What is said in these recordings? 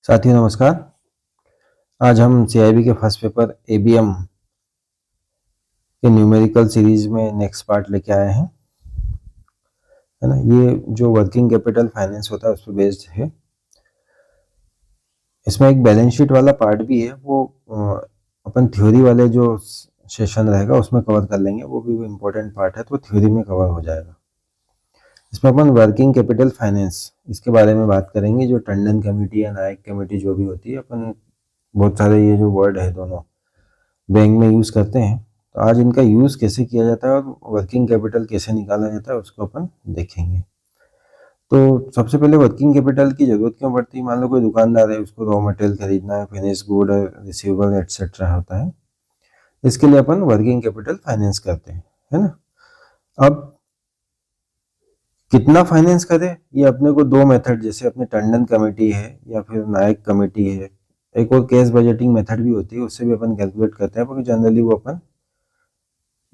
साथियों नमस्कार। आज हम सीआईबी के फर्स्ट पेपर एबीएम के न्यूमेरिकल सीरीज में नेक्स्ट पार्ट लेके आए हैं, है ना। ये जो वर्किंग कैपिटल फाइनेंस होता है उस पर बेस्ड है। इसमें एक बैलेंस शीट वाला पार्ट भी है, वो अपन थ्योरी वाले जो सेशन रहेगा उसमें कवर कर लेंगे। वो भी इम्पोर्टेंट पार्ट है तो थ्योरी में कवर हो जाएगा। इसमें अपन वर्किंग कैपिटल फाइनेंस इसके बारे में बात करेंगे। जो टंडन कमेटी या नायक कमेटी जो भी होती है, अपन बहुत सारे ये जो वर्ड है दोनों बैंक में यूज़ करते हैं, तो आज इनका यूज़ कैसे किया जाता है और वर्किंग कैपिटल कैसे निकाला जाता है उसको अपन देखेंगे। तो सबसे पहले वर्किंग कैपिटल की ज़रूरत क्यों पड़ती है। मान लो कोई दुकानदार है, उसको रॉ मटेरियल खरीदना है, फिनिश गुड, रिसीवेबल एटसेट्रा होता है। इसके लिए अपन वर्किंग कैपिटल फाइनेंस करते हैं, है ना। अब कितना फाइनेंस करें, ये अपने को दो मेथड, जैसे अपने टंडन कमेटी है या फिर नायक कमेटी है, एक और कैश बजटिंग मेथड भी होती है, उससे भी अपन कैलकुलेट करते हैं, पर जनरली वो अपन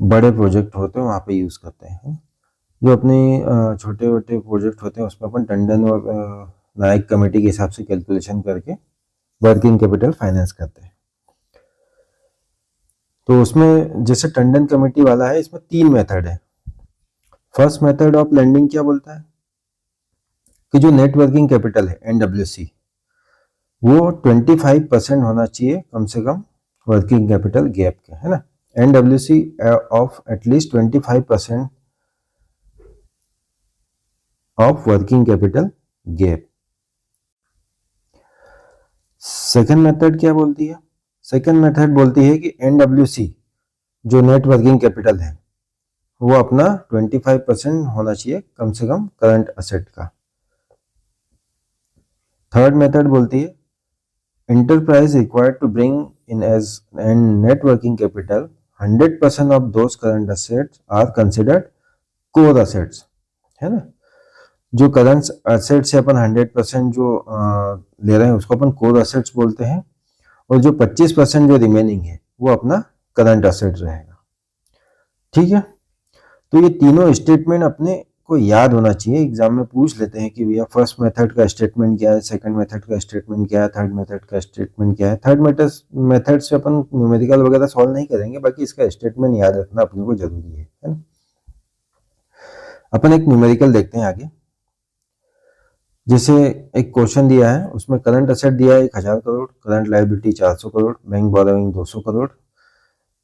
बड़े प्रोजेक्ट होते हैं वहाँ पे यूज़ करते हैं। जो अपने छोटे छोटे प्रोजेक्ट होते हैं उसमें अपन टंडन और नायक कमेटी के हिसाब से कैलकुलेशन करके वर्किंग कैपिटल फाइनेंस करते हैं। तो उसमें जैसे टंडन कमेटी वाला है, इसमें 3 मेथड है। फर्स्ट मेथड ऑफ लेंडिंग क्या बोलता है कि जो नेट वर्किंग कैपिटल है NWC, वो 25% होना चाहिए कम से कम वर्किंग कैपिटल गैप के, है ना। NWC of at least 25% of working capital gap. Second method क्या बोलती है? सेकेंड मेथड बोलती है कि NWC जो नेट वर्किंग कैपिटल है वो अपना 25% होना चाहिए कम से कम करंट असेट का। थर्ड मेथड बोलती है enterprise required to bring in as and net working capital 100% of those current assets are considered core assets, है ना। जो करंट असेट से अपन 100% जो ले रहे हैं उसको अपन कोर असेट्स बोलते हैं, और जो 25% जो रिमेनिंग है वो अपना करंट असेट रहेगा। ठीक है, तो ये तीनों स्टेटमेंट अपने को याद होना चाहिए। एग्जाम में पूछ लेते हैं कि भैया फर्स्ट मेथड का स्टेटमेंट क्या है, सेकंड मेथड का स्टेटमेंट क्या है, थर्ड मेथड का स्टेटमेंट क्या है। थर्ड मेथड से अपन न्यूमेरिकल वगैरह सॉल्व नहीं करेंगे, बाकी इसका स्टेटमेंट याद रखना अपने को जरूरी है ना। अपन एक न्यूमेरिकल देखते हैं आगे। जैसे एक क्वेश्चन दिया है, उसमें करंट असेट दिया है 1000 crore, current liability 400 crore, bank borrowing 200 crore,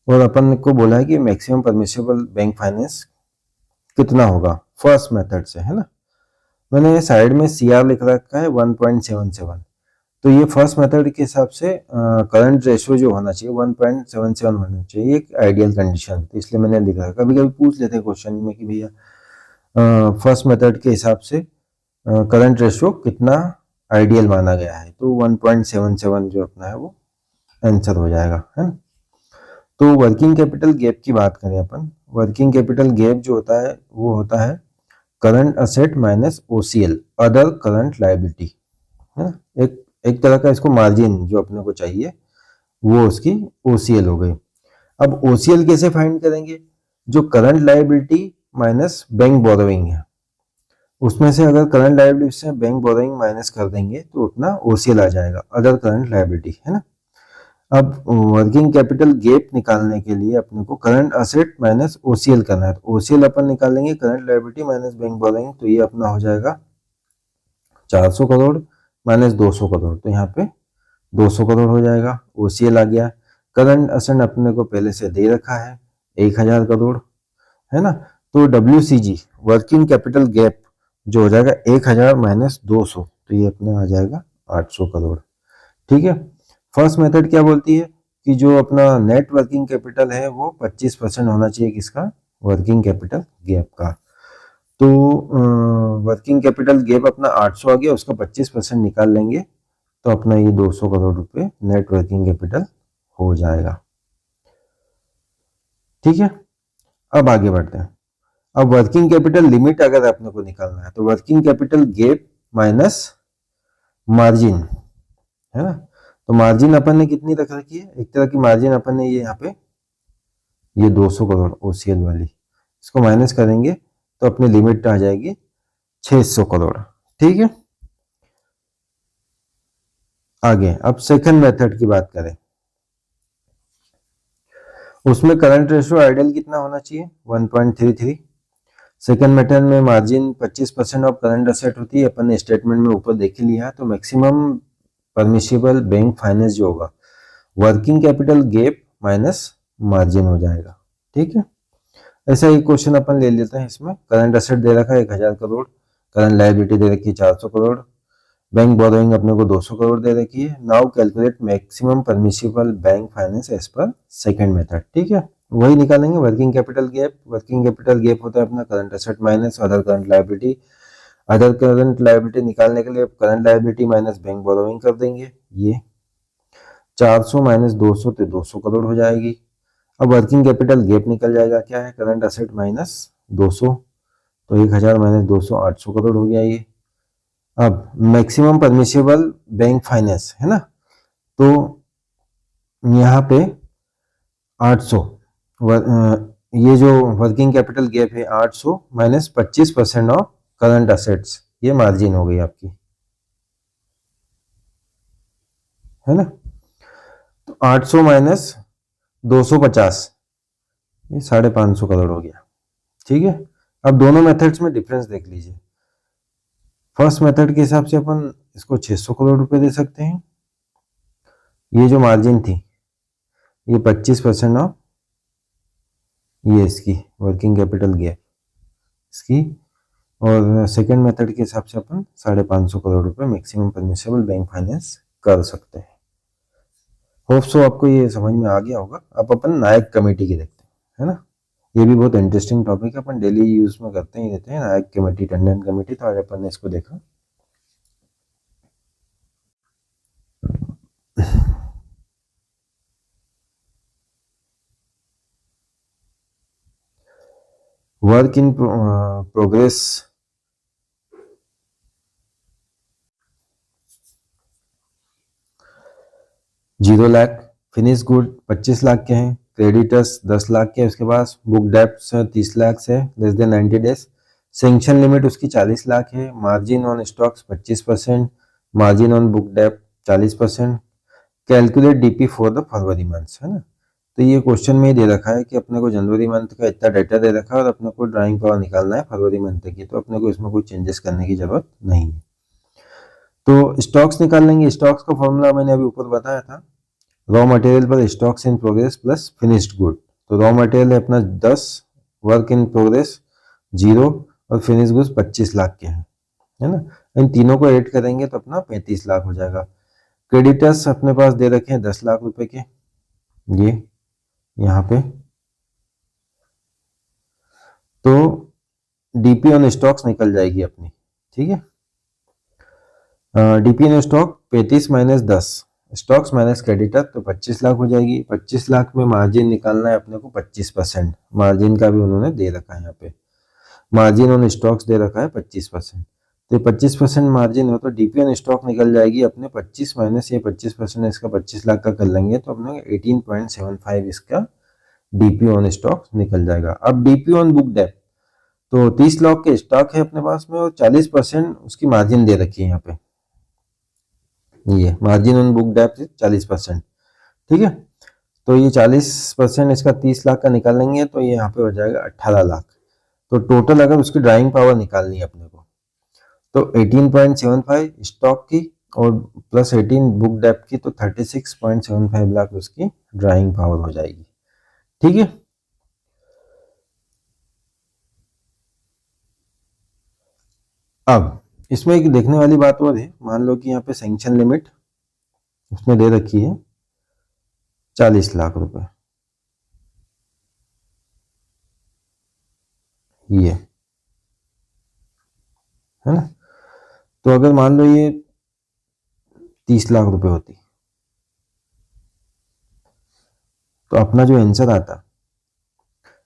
और अपन को बोला है कि मैक्सिमम परमिसेबल बैंक फाइनेंस कितना होगा फर्स्ट मेथड से, है ना। मैंने साइड में CR लिख रखा है 1.77। तो ये फर्स्ट मेथड के हिसाब से करंट रेशियो जो होना चाहिए 1.77 होना चाहिए, एक आइडियल कंडीशन। तो इसलिए मैंने लिखा। कभी कभी पूछ लेते हैं क्वेश्चन में कि भैया फर्स्ट मेथड के हिसाब से करंट रेशियो कितना आइडियल माना गया है, तो 1.77 जो अपना है वो आंसर हो जाएगा, है ना। तो वर्किंग कैपिटल गैप की बात करें अपन, वर्किंग कैपिटल गैप जो होता है वो होता है current asset minus OCL, other current liability, है ना। एक तरह का इसको मार्जिन जो अपने को चाहिए वो उसकी OCL हो गई। अब OCL कैसे फाइंड करेंगे? जो current liability minus bank borrowing है, उसमें से अगर करंट लायबिलिटी से बैंक बोरोइंग माइनस कर देंगे तो उतना OCL आ जाएगा, अदर करंट लायबिलिटी, है ना। अब वर्किंग कैपिटल गैप निकालने के लिए अपने को करंट असेट माइनस OCL करना है। तो OCL अपन निकालेंगे current liability minus bank borrowing, तो ये अपना हो जाएगा 400 करोड़ माइनस 200 करोड़, तो यहाँ पे 200 करोड़ हो जाएगा। OCL आ गया। करंट असेट अपने को पहले से दे रखा है 1000 करोड़, है ना। तो WCG वर्किंग कैपिटल गैप जो हो जाएगा 1000 माइनस 200, तो ये अपने आ जाएगा 800 करोड़। ठीक है। फर्स्ट मेथड क्या बोलती है कि जो अपना नेट वर्किंग कैपिटल है वो 25% होना चाहिए किसका, वर्किंग कैपिटल गैप का। तो वर्किंग कैपिटल गैप अपना 800 आ गया, उसका 25% निकाल लेंगे तो अपना ये 200 करोड़ रुपए नेट वर्किंग कैपिटल हो जाएगा। ठीक है, अब आगे बढ़ते हैं। अब वर्किंग कैपिटल लिमिट अगर अपने को निकालना है तो working capital gap minus margin, है ना। तो मार्जिन अपन ने कितनी रख रखी है, एक तरह की मार्जिन अपन ने ये यहाँ पे ये 200 करोड़ OCL वाली, इसको माइनस करेंगे तो अपनी लिमिट आ जाएगी 600 करोड़। ठीक है, आगे अब सेकंड मेथड की बात करें, उसमें करंट रेशियो आइडियल कितना होना चाहिए 1.33। सेकंड मेथड में मार्जिन 25% ऑफ करंट असेट होती है, अपन ने स्टेटमेंट में ऊपर देख लिया। तो मैक्सिमम परमिशिबल बैंक फाइनेंस जो होगा working capital gap minus margin हो जाएगा। ठीक है, ऐसा ही क्वेश्चन अपन ले लेते हैं। इसमें करंट असेट दे रखा है 1000 करोड़, करंट लायबिलिटी दे रखी है 400 करोड़, बैंक बोरोइंग अपने को 200 करोड़ दे रखी है। Now calculate maximum permissible bank finance as per second method. ठीक है, वही निकालेंगे working capital gap. Working capital gap होता है अपना current asset minus other current liability. Other current liability निकालने के लिए current liability minus bank borrowing कर देंगे। ये 400 माइनस 200 तो 200 करोड़ हो जाएगी। अब वर्किंग कैपिटल गैप निकल जाएगा, क्या है करंट असेट माइनस 200, तो 1000 माइनस 200 800 करोड़ हो गया ये। अब मैक्सिमम परमिशिबल बैंक फाइनेंस है ना, तो यहाँ पे 800 ये जो वर्किंग कैपिटल गैप है 800 माइनस 25% ऑफ करंट असेट्स, ये मार्जिन हो गई आपकी, है ना। तो 800 माइनस 250, ये 550 करोड़ हो गया। ठीक है, अब दोनों मेथड्स में डिफरेंस देख लीजिए। फर्स्ट मेथड के हिसाब से अपन इसको 600 करोड़ रुपए दे सकते हैं। ये जो मार्जिन थी ये 25% ऑफ ये इसकी वर्किंग कैपिटल गैप इसकी, और सेकंड मेथड के हिसाब से अपन 550 करोड़ रुपए मैक्सिमम परमिसेबल बैंक फाइनेंस कर सकते हैं। होप सो आपको ये समझ में आ गया होगा। अब अपन नायक कमेटी की देखते हैं, है ना। ये भी बहुत इंटरेस्टिंग टॉपिक है, अपन डेली यूज में करते ही रहते हैं नायक कमेटी, टंडन कमेटी। तो आज अपन ने इसको देखा। Work in progress 0 lakh, finish good 25 lakh के हैं, क्रेडिटर्स 10 लाख के, उसके पास बुक डेप्ट 30 लाख से less than 90 days, sanction limit उसकी 40 लाख है, margin on stocks 25%, margin on book डेप्ट 40%, calculate DP for the February months, है ना। तो ये क्वेश्चन में ही दे रखा है कि अपने को जनवरी मंथ का इतना डाटा दे रखा है और अपने को ड्राइंग पावर निकालना है फरवरी मंथ की, तो अपने को इसमें कोई चेंजेस करने की जरूरत नहीं है। तो स्टॉक्स निकाल लेंगे। स्टॉक्स का फॉर्मूला मैंने अभी ऊपर बताया था, रॉ मटेरियल पर stocks in progress plus finished good. तो रॉ मटेरियल है अपना 10, वर्क इन प्रोग्रेस 0 और फिनिश गुड्स 25 लाख के हैं, है ना। इन तीनों को ऐड करेंगे तो अपना 35 लाख हो जाएगा। क्रेडिटर्स अपने पास दे रखे हैं 10 लाख रुपए के, ये यहाँ पे। तो डीपी ऑन स्टॉक्स निकल जाएगी अपनी। ठीक है, DP on stock 35 minus 10 stocks minus creditor, तो 25 लाख हो जाएगी। 25 लाख में मार्जिन निकालना है अपने को 25%, मार्जिन का भी उन्होंने दे रखा है यहाँ पे। मार्जिन ऑन स्टॉक्स दे रखा है 25%, तो 25% मार्जिन हो तो डीपी ऑन स्टॉक निकल जाएगी अपने 25 माइनस ये 25% इसका 25 लाख का कर लेंगे तो अपने 18.75 इसका डीपी ऑन स्टॉक निकल जाएगा। अब डीपी ऑन बुक डेप्ट, तो 30 लाख के स्टॉक है अपने पास में और 40% उसकी मार्जिन दे रखी है यहाँ पे, ये मार्जिन ऑन बुक डेप्ट 40%। ठीक है, तो ये 40% इसका 30 लाख का निकालेंगे तो ये यहाँ पे हो जाएगा 18 लाख। तो टोटल अगर उसकी ड्राइंग पावर निकालनी है अपने को तो 18.75 स्टॉक की और प्लस 18 बुक डेप्ट की, तो 36.75 लाख उसकी ड्राइंग पावर हो जाएगी। ठीक है, अब इसमें एक देखने वाली बात और है। मान लो कि यहाँ पे सैंक्शन लिमिट उसने दे रखी है 40 लाख रुपए, ये है ना। तो अगर मान लो ये 30 लाख रुपए होती तो अपना जो आंसर आता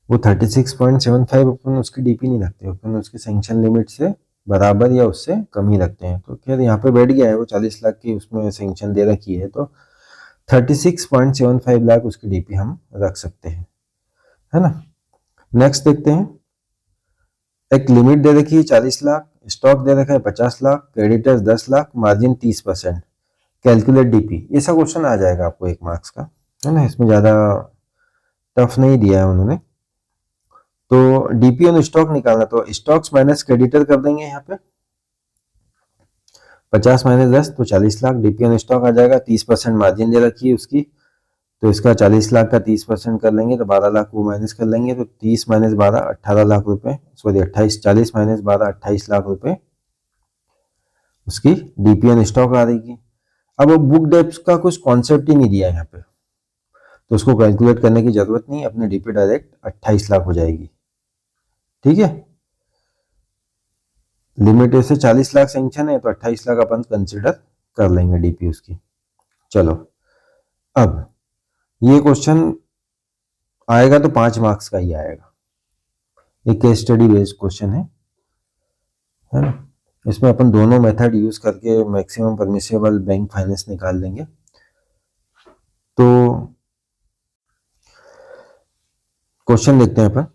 वो 36.75, अपन उसकी डीपी नहीं रखते, अपन उसकी सैंक्शन लिमिट से बराबर या उससे कम ही रखते हैं। तो खैर यहाँ पे बैठ गया है वो 40 लाख की उसमें सैंक्शन दे रखी है, तो 36.75 लाख उसकी डीपी हम रख सकते हैं, है ना। नेक्स्ट देखते हैं, एक लिमिट दे रखी है 40 लाख, स्टॉक दे रखा है 50 lakh, creditors 10 lakh, margin 30%। Calculate DP, ऐसा क्वेश्चन आ जाएगा आपको 1 मार्क्स का, है ना। इसमें ज़्यादा टफ नहीं दिया है उन्होंने। तो डीपी ऑन स्टॉक निकालना, तो स्टॉक्स माइनस क्रेडिटर कर देंगे यहाँ पे। 50 माइनस 10 तो 40 लाख। डीपी ऑन स्टॉक आ जाएगा, 30% मार्जिन दे रखी है उसकी, तो इसका 40 लाख का 30% कर लेंगे तो 12 लाख वो माइनस कर लेंगे, तो 30 माइनस 12 18 लाख रुपए, सॉरी 28, 40 माइनस 12 28 लाख रुपए उसकी डीपी ऑन स्टॉक आ रहेगी। अब वो बुक डेप्थ का कुछ कॉन्सेप्ट ही नहीं दिया है यहाँ पे, तो उसको कैलकुलेट करने की जरूरत नहीं, अपने डीपी डायरेक्ट 28 लाख हो जाएगी। ठीक है, लिमिट से 40 लाख सेंक्शन है तो 28 लाख अपन कंसिडर कर लेंगे डीपी उसकी। चलो, अब ये क्वेश्चन आएगा तो 5 मार्क्स का ही आएगा, एक केस स्टडी बेस्ड क्वेश्चन है ना। इसमें अपन दोनों मेथड यूज करके मैक्सिमम परमिसेबल बैंक फाइनेंस निकाल लेंगे। तो क्वेश्चन देखते हैं अपन।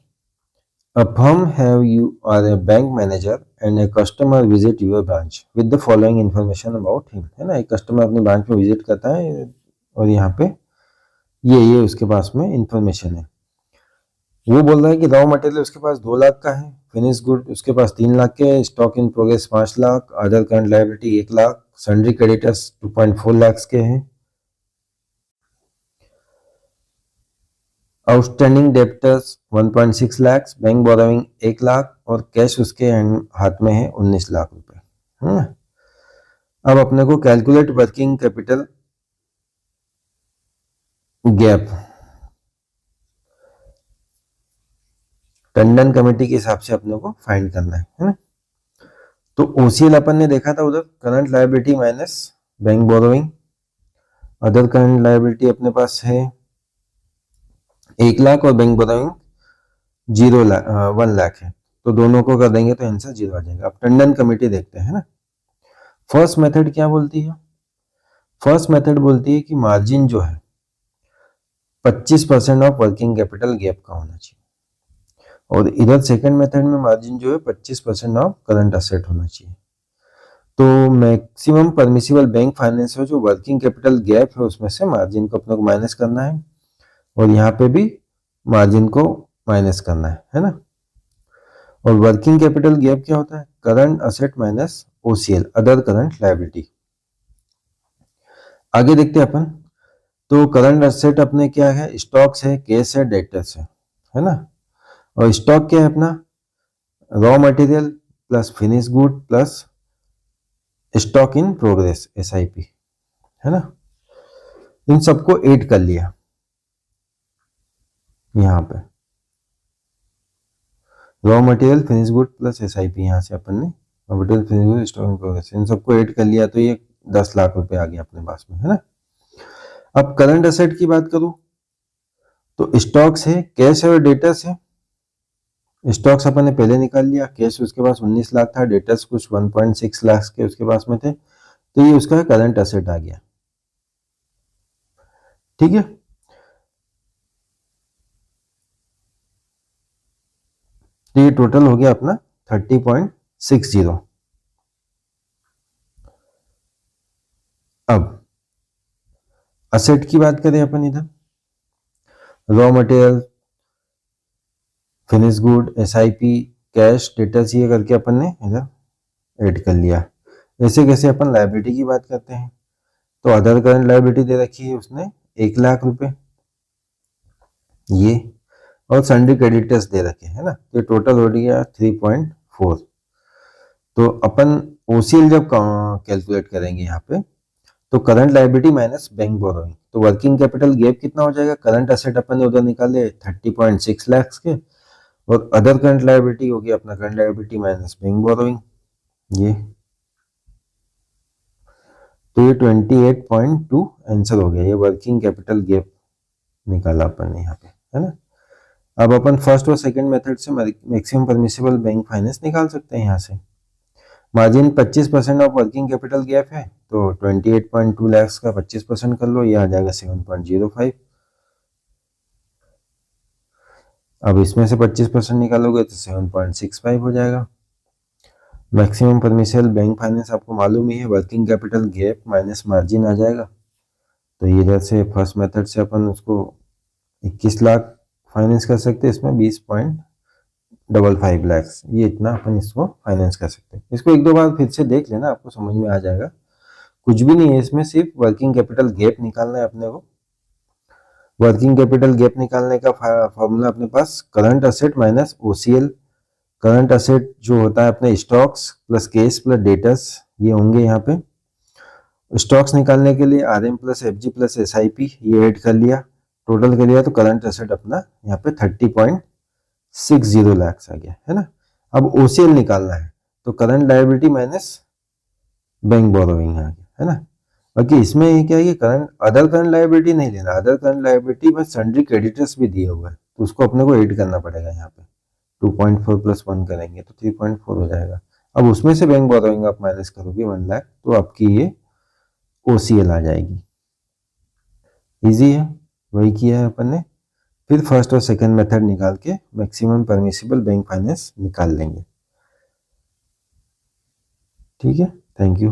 A firm have you are a bank manager and a customer visit your branch with the following information about him, है ना। एक कस्टमर अपनी ब्रांच में विजिट करता है और यहाँ पे ये उसके पास में इंफॉर्मेशन है। वो बोल रहा है कि रॉ मटेरियल उसके पास 2 लाख का है, फिनिश गुड उसके पास 3 लाख के है, stock in progress 5 lakh, other current liability 1 lakh, sundry creditors 2.4 lakh के हैं, outstanding debtors 1.6 lakh, bank borrowing 1 lakh और कैश उसके हाथ में है 19 लाख रुपए। अब अपने को calculate working capital gap Tandon committee के हिसाब से अपने को फाइंड करना है ना। तो ओसीएल अपन ने देखा था उधर, current liability minus bank borrowing, other current liability अपने पास है 1 लाख और बैंक बोरोइंग 1 लाख है, तो दोनों को कर देंगे तो आंसर 0 आ जाएगा। अब टंडन कमेटी देखते हैं ना। फर्स्ट मेथड क्या बोलती है? फर्स्ट मेथड बोलती है कि मार्जिन जो है 25% ऑफ वर्किंग कैपिटल गैप का होना चाहिए, और इधर सेकंड मेथड में मार्जिन जो है 25% ऑफ करंट असेट होना चाहिए। तो मैक्सिमम परमिसिबल बैंक फाइनेंस है जो वर्किंग कैपिटल गैप है उसमें से मार्जिन को अपने को माइनस करना है, और यहाँ पे भी मार्जिन को माइनस करना है ना। और वर्किंग कैपिटल गैप क्या होता है? Current asset minus OCL, other current liability. आगे देखते हैं अपन। तो करंट असेट अपने क्या है? स्टॉक्स है, कैश है, डेटर्स है ना। और स्टॉक क्या है अपना? Raw material plus finish good plus stock in progress SIP, है ना। इन सबको ऐड कर लिया यहाँ पे, raw material finish good plus SIP, यहाँ से अपन ने raw material finish good stock in progress in सबको ऐड कर लिया, तो ये 10 लाख रुपए आ गया अपने पास में, है ना। अब करंट असेट की बात करूं तो स्टॉक्स है, कैश है और डेटर्स है। स्टॉक्स अपन ने पहले निकाल लिया, कैश उसके पास 19 लाख था, डेटर्स कुछ 1.6 लाख के उसके पास में थे, तो ये उसका करंट असेट आ गया। ठीक है, तो ये टोटल हो गया अपना 30.60। अब असेट की बात करें अपन, इधर raw material finish good SIP cash debtors ये करके अपन ने इधर ऐड कर लिया। ऐसे कैसे अपन लायबिलिटी की बात करते हैं, तो अदर करंट लायबिलिटी दे रखी है उसने 1 लाख रुपए ये, और सन्ड्री क्रेडिटर्स दे रखे है ना, तो टोटल हो गया 3.4। तो अपन OCL जब कैलकुलेट करेंगे यहाँ पे, तो current liability minus bank borrowing, तो वर्किंग कैपिटल गैप कितना हो जाएगा? करंट असेट अपन ने उधर निकाले 30.6 लाख के, और अदर करंट लायबिलिटी हो गया अपना current liability minus bank borrowing ये, तो ये 28.2 आंसर हो गया। ये वर्किंग कैपिटल गैप निकाला अपन ने यहाँ पे, है ना। अब अपन फर्स्ट और सेकंड मेथड से मैक्सिमम परमिसिबल बैंक फाइनेंस निकाल सकते हैं। यहाँ से margin 25% of working capital gap है, तो 28.2 लाख का 25% कर लो, ये आ जाएगा 7.05। अब इसमें से 25% निकालोगे तो 7.65 हो जाएगा। मैक्सिमम परमिसिबल बैंक फाइनेंस आपको मालूम ही है, working capital gap minus margin आ जाएगा। तो ये इधर से फर्स्ट मेथड से अपन उसको 21 लाख फाइनेंस कर सकते हैं, इसमें 20.55 लाख, ये इतना अपन इसको फाइनेंस कर सकते हैं। इसको एक दो बार फिर से देख लेना, आपको समझ में आ जाएगा। कुछ भी नहीं है इसमें, सिर्फ वर्किंग कैपिटल गैप निकालना है अपने को। वर्किंग कैपिटल गैप निकालने का फॉर्मूला अपने पास current asset minus OCL. Current asset जो होता है अपने stocks plus cash plus debtors, ये होंगे यहाँ पे। स्टॉक्स निकालने के लिए RM plus FG plus SIP ये ऐड कर लिया, टोटल कर लिया, तो करंट असेट अपना यहाँ पे 30.60 लाख आ गया, है ना। अब ओसीएल निकालना है, तो current liability minus bank borrowing आ गया, है ना। बाकी इसमें ये क्या है कि करंट अदर करंट लायबिलिटी नहीं लेना, अदर करंट लायबिलिटी में सन्ड्री क्रेडिटर्स भी दिए हुए हैं, तो उसको अपने को ऐड करना पड़ेगा यहाँ पे। 2.4 प्लस 1 करेंगे तो 3.4 हो जाएगा। अब उसमें से बैंक बोरोइंग आप माइनस करोगे 1 लाख, तो आपकी ये ओसीएल आ जाएगी। इजी है, वही किया है अपन ने। फिर फर्स्ट और सेकंड मेथड निकाल के मैक्सिमम परमिसिबल बैंक फाइनेंस निकाल लेंगे। ठीक है, थैंक यू।